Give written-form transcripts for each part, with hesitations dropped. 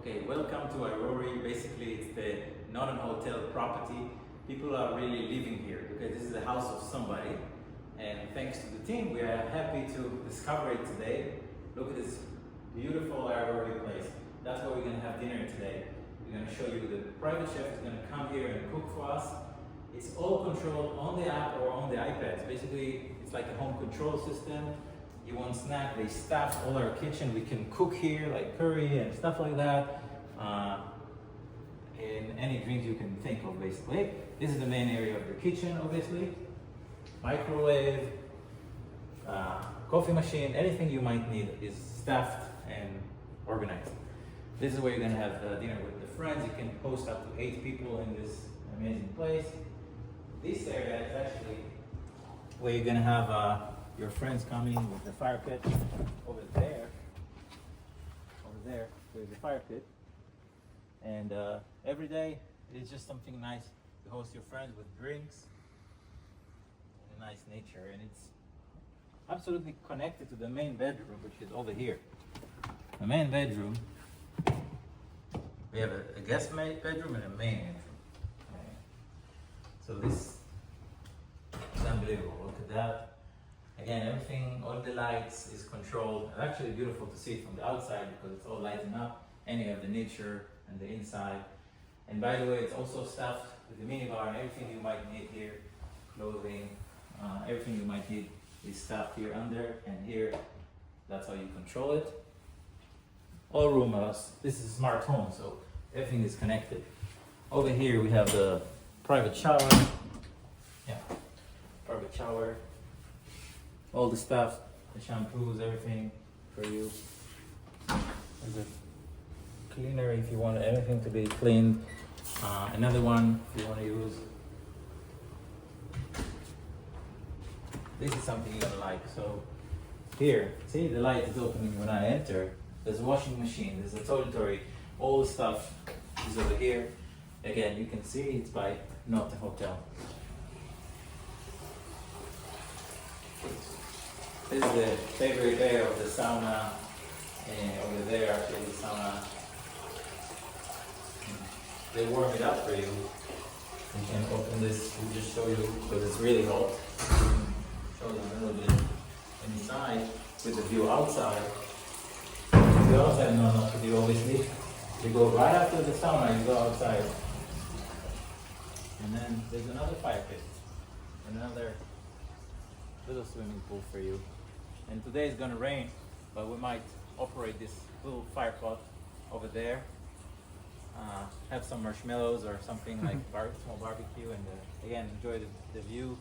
Okay, welcome to IRORI. Basically, it's the Not A Hotel property. People are really living here because this is the house of somebody. And thanks to the team, we are happy to discover it today. Look at this beautiful IRORI place. That's where we're going to have dinner today. We're going to show you the private chef is going to come here and cook for us. It's all controlled on the app or on the iPads. Basically, it's like a home control system. You want snack, they staff all our kitchen. We can cook here like curry and stuff like that. And any drinks you can think of basically. This is the main area of the kitchen obviously. Microwave, coffee machine, anything you might need is staffed and organized. This is where you're gonna have dinner with the friends. You can host up to 8 people in this amazing place. This area is actually where you're gonna have your friends coming with the fire pit over there. Over there, there's a fire pit. And every day it's just something nice to host your friends with drinks and a nice nature. And it's absolutely connected to the main bedroom, which is over here. The main bedroom, we have a guest bedroom and a main bedroom. Okay. So this is unbelievable. Look at that. Again, everything, all the lights is controlled. It's actually beautiful to see it from the outside because it's all lighting up, and you have the nature and the inside. And by the way, it's also stuffed with the minibar and everything you might need here, clothing, everything you might need is stuffed here under and here. That's how you control it. All room, this is a smart home, so everything is connected. Over here we have the private shower. Yeah, private shower. All the stuff, the shampoos, everything for you. There's a cleaner if you want anything to be cleaned. Another one if you want to use. This is something you're gonna like. So here, see the light is opening when I enter. There's a washing machine, there's a toiletry, all the stuff is over here. Again, you can see it's by Not A Hotel. This is the favorite area of the sauna, and over there actually the sauna. They warm it up for you. You can open this, we'll just show you because it's really hot. Show you a little bit inside with the view outside. The view outside, no, not to do obviously. You go right after the sauna, you go outside. And then there's another fire pit, another little swimming pool for you. And today is gonna rain, but we might operate this little fire pot over there. Have some marshmallows or something like small barbecue, and again enjoy the view.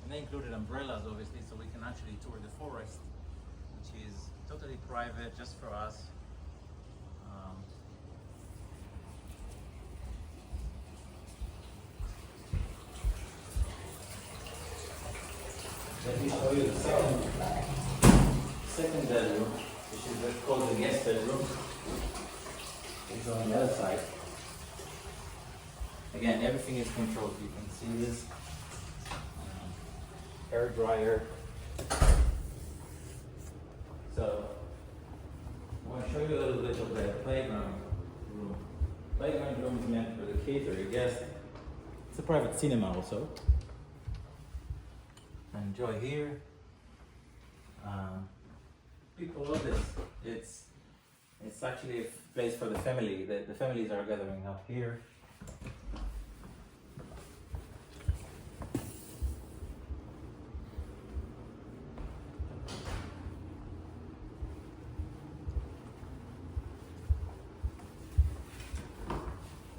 And they included umbrellas obviously, so we can actually tour the forest, which is totally private, just for us. Let me show you the second bedroom, which is called the guest bedroom. It's on the other side. Again, everything is controlled. You can see this hair dryer. So I want to show you a little bit of the playground room. Playground room is meant for the kids or your guests. It's a private cinema also. Enjoy here. People love this. It's actually a place for the family. The families are gathering up here.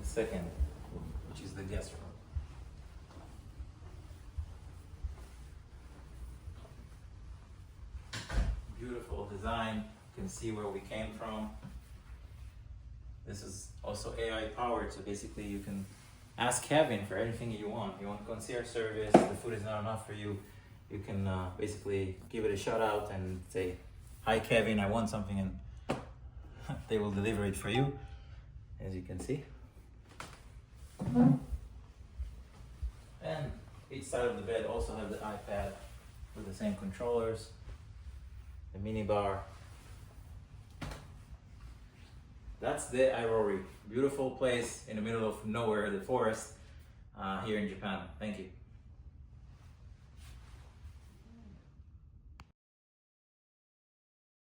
The second room, which is the guest room. Beautiful design. You can see where we came from. This is also AI powered, so basically you can ask Kevin for anything you want. You want concierge service, the food is not enough for you. You can basically give it a shout out and say, "Hi Kevin, I want something," and they will deliver it for you, as you can see. And each side of the bed also have the iPad with the same controllers. The mini bar, that's the Irori. Beautiful place in the middle of nowhere, the forest, here in Japan. Thank you.